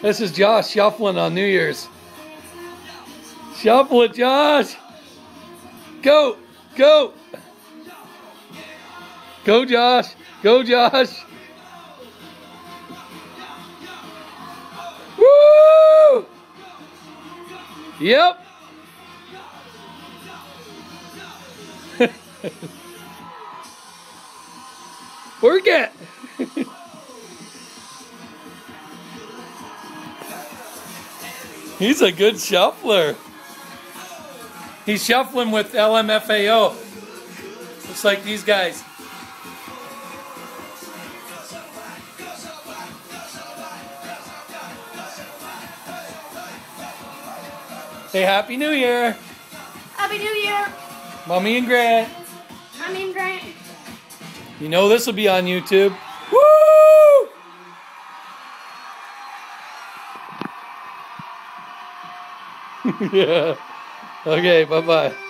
This is Josh shuffling on New Year's. Shuffle it, Josh. Go, go. Go, Josh. Go, Josh. Woo! Yep. Work it. He's a good shuffler. He's shuffling with LMFAO. Looks like these guys. Say Happy New Year. Happy New Year. Mommy and Grant. Mommy and Grant. You know this will be on YouTube. Woo! Yeah. Okay, bye-bye.